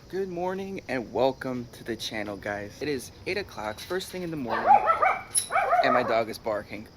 Good morning and welcome to the channel, guys. It is 8 o'clock, first thing in the morning, and my dog is barking.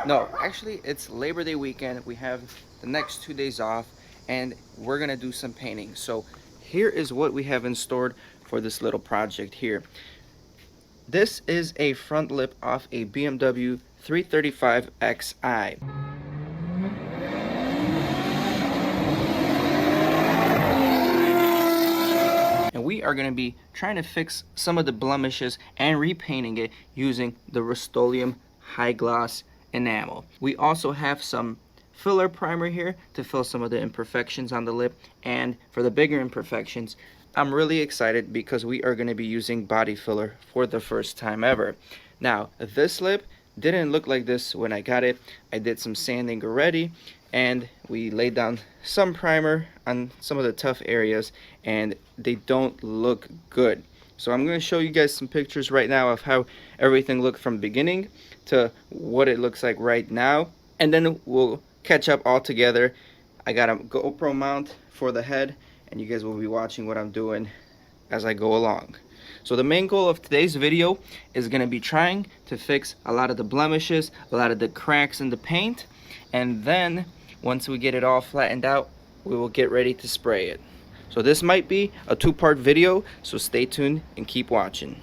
No, actually, it's Labor Day weekend. We have the next 2 days off, and we're gonna do some painting. So here is what we have in store for this little project here. This is a front lip off a BMW 335xi. And we are going to be trying to fix some of the blemishes and repainting it using the Rustoleum high gloss enamel. We also have some filler primer here to fill some of the imperfections on the lip, and for the bigger imperfections, I'm really excited because we are going to be using body filler for the first time ever. Now, this lip didn't look like this when I got it. I did some sanding already, and we laid down some primer on some of the tough areas, and they don't look good. So I'm going to show you guys some pictures right now of how everything looked from the beginning to what it looks like right now, and then we'll catch up all together. I got a GoPro mount for the head, and you guys will be watching what I'm doing as I go along. So the main goal of today's video is going to be trying to fix a lot of the blemishes, a lot of the cracks in the paint, and then once we get it all flattened out, we will get ready to spray it. So this might be a two-part video, so stay tuned and keep watching.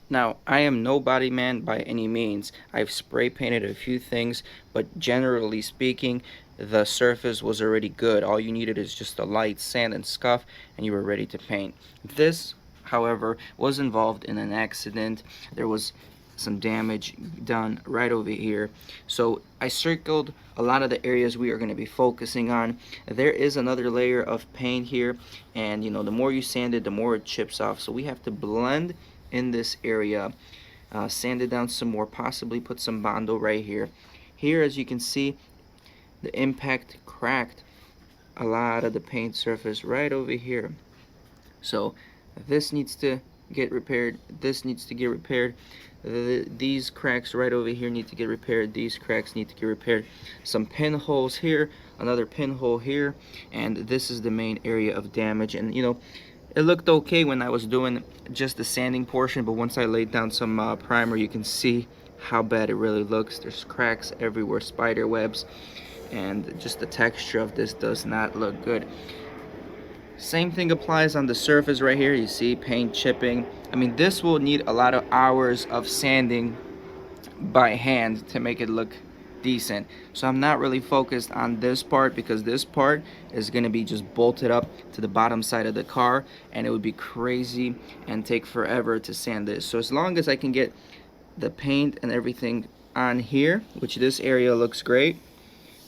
Now, I am no body man by any means. I've spray painted a few things, but generally speaking, the surface was already good. All you needed is just a light sand and scuff, and you were ready to paint. This, however, was involved in an accident. There was some damage done right over here. So I circled a lot of the areas we are going to be focusing on. There is another layer of paint here, and you know, the more you sand it, the more it chips off. So we have to blend in this area, sand it down some more, possibly put some Bondo right here. Here, as you can see, the impact cracked a lot of the paint surface right over here. So this needs to get repaired, this needs to get repaired, these cracks right over here need to get repaired, these cracks need to get repaired, some pinholes here, another pinhole here, and this is the main area of damage. And you know, it looked okay when I was doing just the sanding portion, but once I laid down some primer, you can see how bad it really looks. There's cracks everywhere, spider webs, and just the texture of this does not look good. Same thing applies on the surface right here. You see paint chipping. I mean, this will need a lot of hours of sanding by hand to make it look decent. So I'm not really focused on this part, because this part is going to be just bolted up to the bottom side of the car, and it would be crazy and take forever to sand this. So as long as I can get the paint and everything on here, which this area looks great,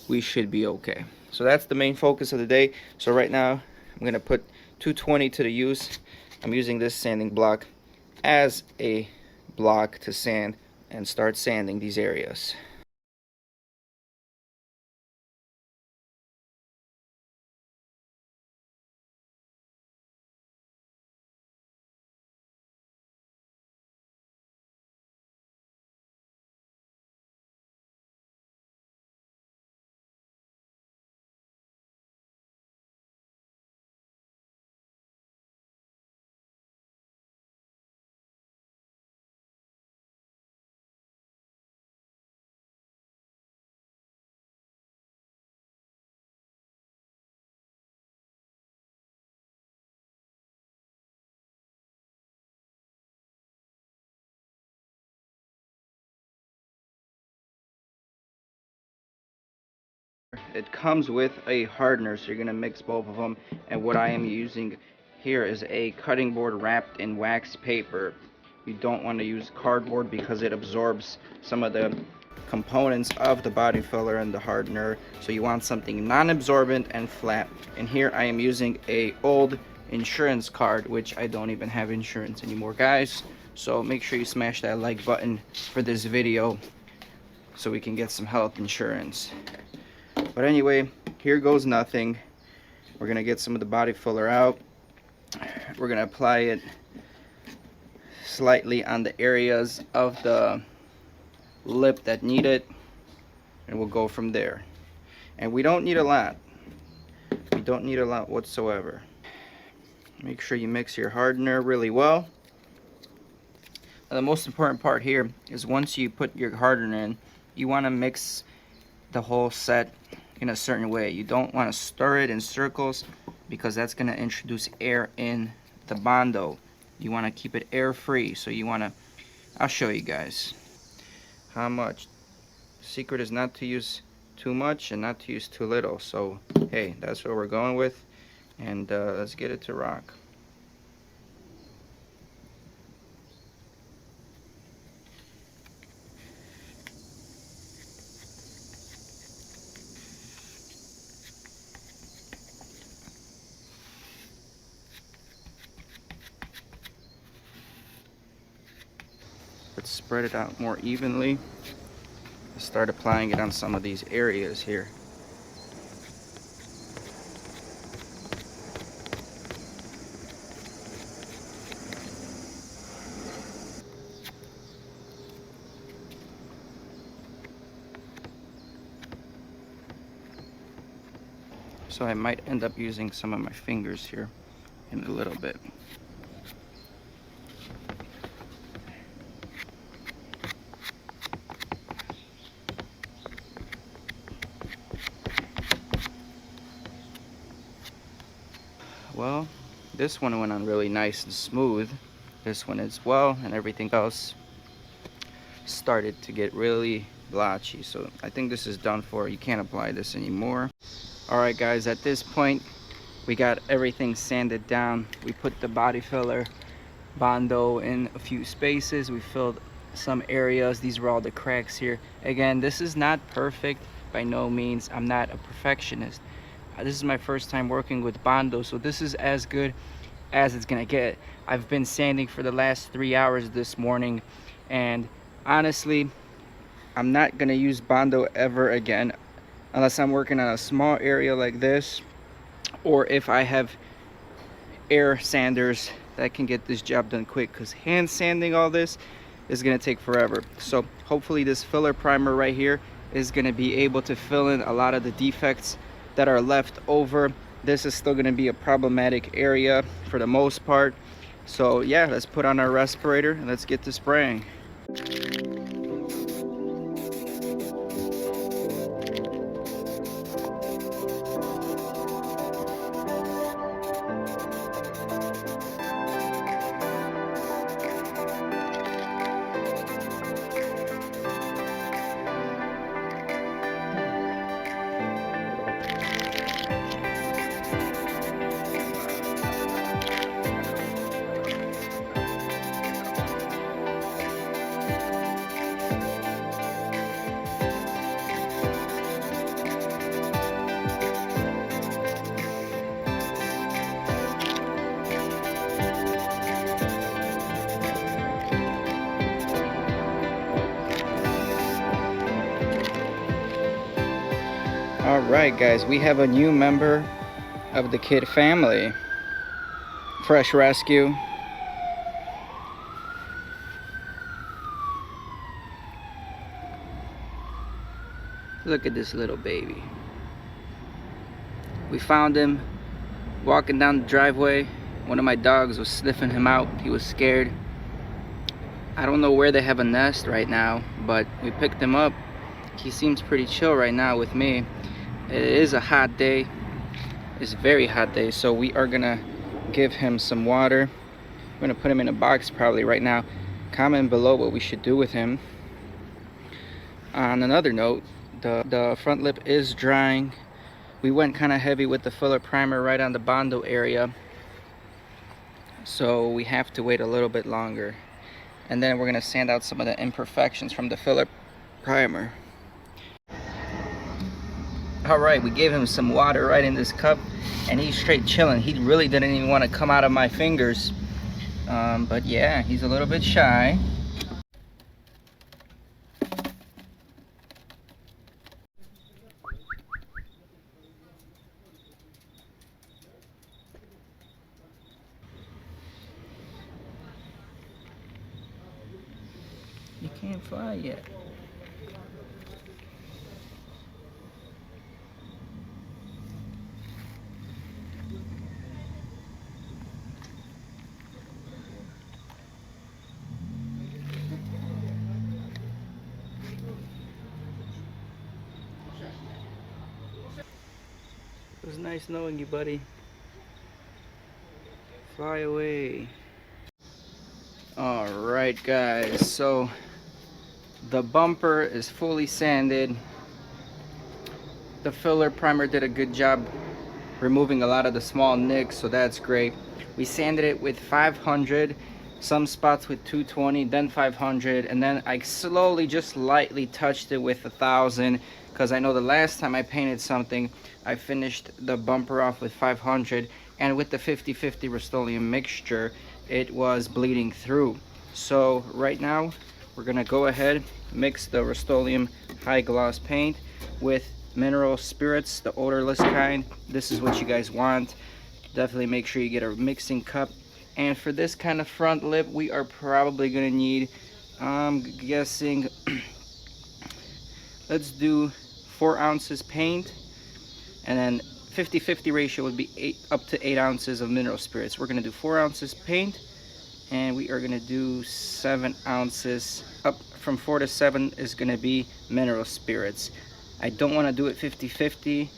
we should be okay. So that's the main focus of the day. So right now I'm going to put 220 to the use. I'm using this sanding block as a block to sand and start sanding these areas. It comes with a hardener, so you're going to mix both of them, and what I am using here is a cutting board wrapped in wax paper. You don't want to use cardboard because it absorbs some of the components of the body filler and the hardener. So you want something non-absorbent and flat. And here I am using a old insurance card, which I don't even have insurance anymore, guys. So make sure you smash that like button for this video so we can get some health insurance. But anyway, here goes nothing. We're gonna get some of the body filler out. We're gonna apply it slightly on the areas of the lip that need it, and we'll go from there. And we don't need a lot. We don't need a lot whatsoever. Make sure you mix your hardener really well. Now, the most important part here is once you put your hardener in, you want to mix the whole set in a certain way. You don't want to stir it in circles because that's going to introduce air in the Bondo. You want to keep it air free, so you want to, I'll show you guys how much. The secret is not to use too much and not to use too little. So hey, that's what we're going with, and let's get it to rock. Let's spread it out more evenly. Start applying it on some of these areas here. So I might end up using some of my fingers here in a little bit. Well, this one went on really nice and smooth. This one as well, and everything else started to get really blotchy. So I think this is done for. You can't apply this anymore. Alright guys, at this point we got everything sanded down. We put the body filler Bondo in a few spaces. We filled some areas. These were all the cracks here. Again, this is not perfect by no means. I'm not a perfectionist. This is my first time working with Bondo, so this is as good as it's gonna get. I've been sanding for the last 3 hours this morning, and honestly, I'm not gonna use Bondo ever again unless I'm working on a small area like this, or if I have air sanders that can get this job done quick, because hand sanding all this is gonna take forever. So hopefully this filler primer right here is gonna be able to fill in a lot of the defects that are left over. This is still going to be a problematic area for the most part. So yeah, let's put on our respirator and let's get to spraying. Alright guys, we have a new member of the kid family. Fresh rescue. Look at this little baby. We found him walking down the driveway. One of my dogs was sniffing him out. He was scared. I don't know where they have a nest right now, but we picked him up. He seems pretty chill right now with me. It is a hot day. It's a very hot day, so we are gonna give him some water. I'm gonna put him in a box probably right now. Comment below what we should do with him. On another note, the front lip is drying. We went kind of heavy with the filler primer right on the Bondo area, so we have to wait a little bit longer. and then we're gonna sand out some of the imperfections from the filler primer. All right, we gave him some water right in this cup, and he's straight chilling. He really didn't even want to come out of my fingers, but yeah, he's a little bit shy. You can't fly yet. It was nice knowing you, buddy. Fly away. All right, guys, so the bumper is fully sanded. The filler primer did a good job removing a lot of the small nicks, so that's great. We sanded it with 500, some spots with 220, then 500, and then I slowly, just lightly touched it with 1,000, because I know the last time I painted something, I finished the bumper off with 500, and with the 50-50 Rustoleum mixture, it was bleeding through. So right now, we're gonna go ahead, mix the Rustoleum high gloss paint with mineral spirits, the odorless kind. This is what you guys want. Definitely make sure you get a mixing cup. And for this kind of front lip, we are probably gonna need, I'm guessing, let's do 4 ounces paint, and then 50-50 ratio would be up to 8 ounces of mineral spirits. We're gonna do 4 ounces paint, and we are gonna do 7 ounces. Up from 4 to 7 is gonna be mineral spirits. I don't want to do it 50-50.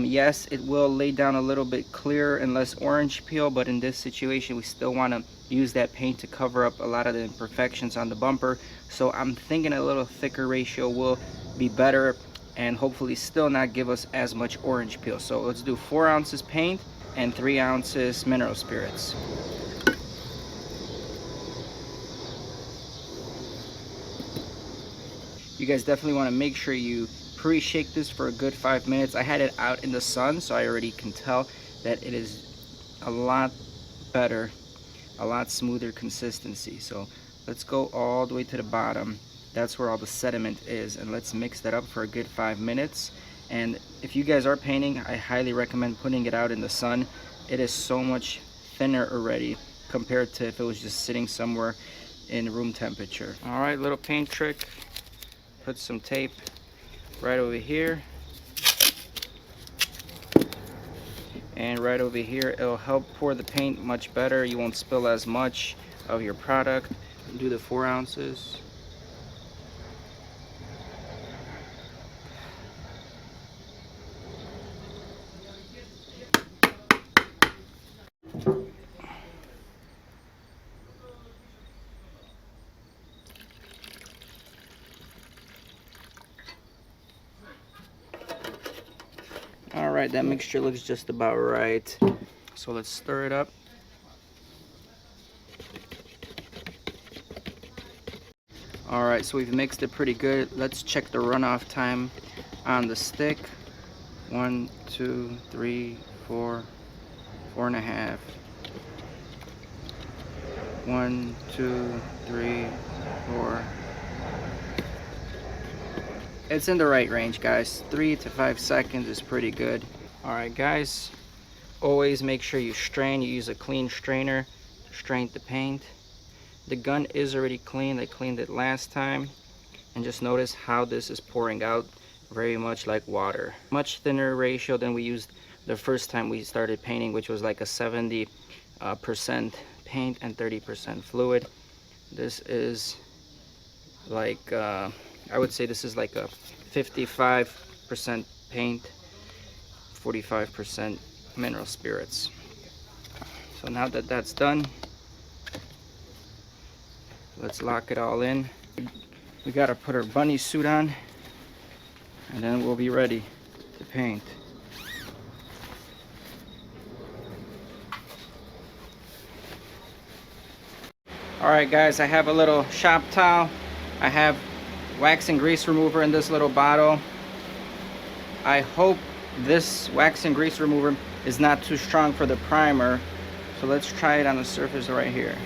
Yes, it will lay down a little bit clearer and less orange peel, but in this situation we still want to use that paint to cover up a lot of the imperfections on the bumper. So I'm thinking a little thicker ratio will be better and hopefully still not give us as much orange peel. So let's do 4 ounces paint and 3 ounces mineral spirits. You guys definitely want to make sure you pre-shake this for a good 5 minutes. I had it out in the sun, so I already can tell that it is a lot better, a lot smoother consistency. So let's go all the way to the bottom. That's where all the sediment is, and let's mix that up for a good 5 minutes. And if you guys are painting, I highly recommend putting it out in the sun. It is so much thinner already compared to if it was just sitting somewhere in room temperature. All right, little paint trick. Put some tape right over here, and right over here. It'll help pour the paint much better. You won't spill as much of your product. Do the 4 ounces. All right, that mixture looks just about right. So let's stir it up. All right, so we've mixed it pretty good. Let's check the runoff time on the stick. 1, 2, 3, 4, 4.5. 1, 2, 3, 4. It's in the right range, guys. 3 to 5 seconds is pretty good. All right, guys, always make sure you strain. You use a clean strainer to strain the paint. The gun is already clean. I cleaned it last time, and just notice how this is pouring out, very much like water. Much thinner ratio than we used the first time we started painting, which was like a 70% paint and 30% fluid. This is like I would say this is like a 55% paint, 45% mineral spirits. So now that that's done, let's lock it all in. We gotta put our bunny suit on, and then we'll be ready to paint. Alright guys, I have a little shop towel. I have wax and grease remover in this little bottle. I hope this wax and grease remover is not too strong for the primer. So let's try it on the surface right here.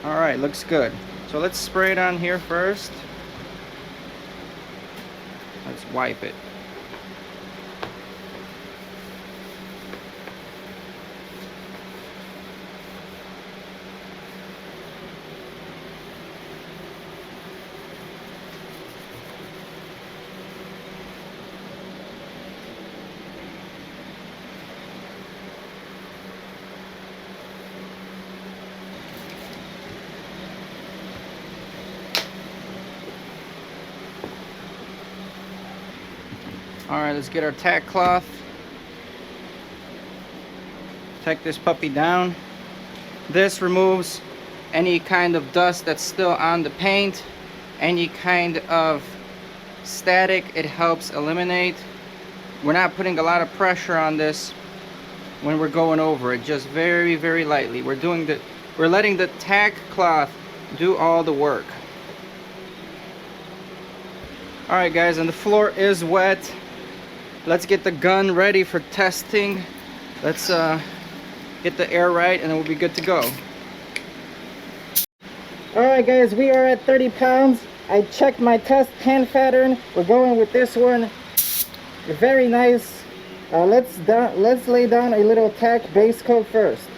Alright, looks good. So let's spray it on here first. Let's wipe it. Alright, let's get our tack cloth. Tack this puppy down. This removes any kind of dust that's still on the paint, any kind of static it helps eliminate. We're not putting a lot of pressure on this when we're going over it, just very, very lightly. We're letting the tack cloth do all the work. Alright guys, and the floor is wet. Let's get the gun ready for testing. Let's get the air right and then we'll be good to go. Alright guys, we are at 30 pounds. I checked my test pan pattern. We're going with this one. Very nice. Let's lay down a little tack base coat first.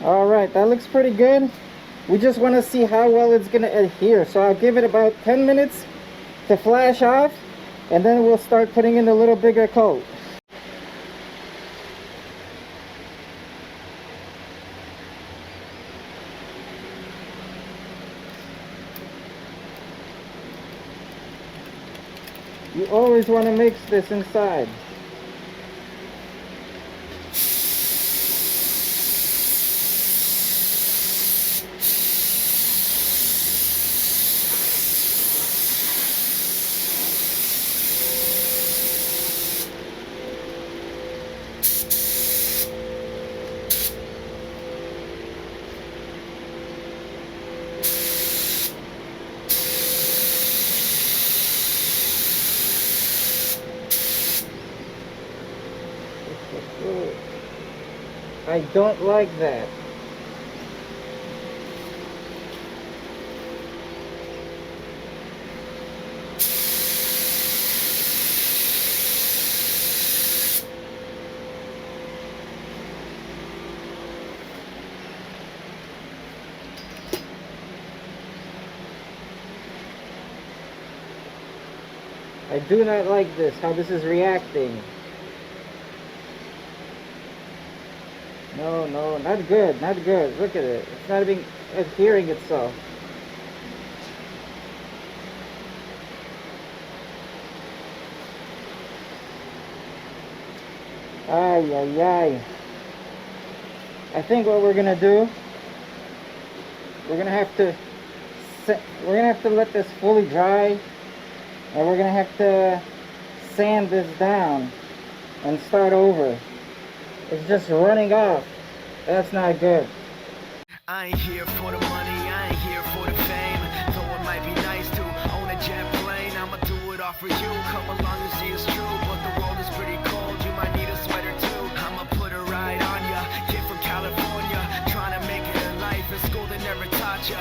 Alright, that looks pretty good. We just want to see how well it's going to adhere. So I'll give it about 10 minutes to flash off, and then we'll start putting in a little bigger coat. You always want to mix this inside. I don't like that. I do not like this, how this is reacting. No, no, not good, not good. Look at it. It's not even adhering itself. Ay, ay, ay. I think what we're gonna do, we're gonna have to let this fully dry, and we're gonna have to sand this down and start over. It's just running off. That's not good. I ain't here for the money, I ain't here for the fame. Though it might be nice to own a jet plane, I'ma do it all for you. Come along and see it's true, but the world is pretty cold. You might need a sweater too. I'ma put a ride on ya. Kid from California, trying to make it in life. In school they never taught ya.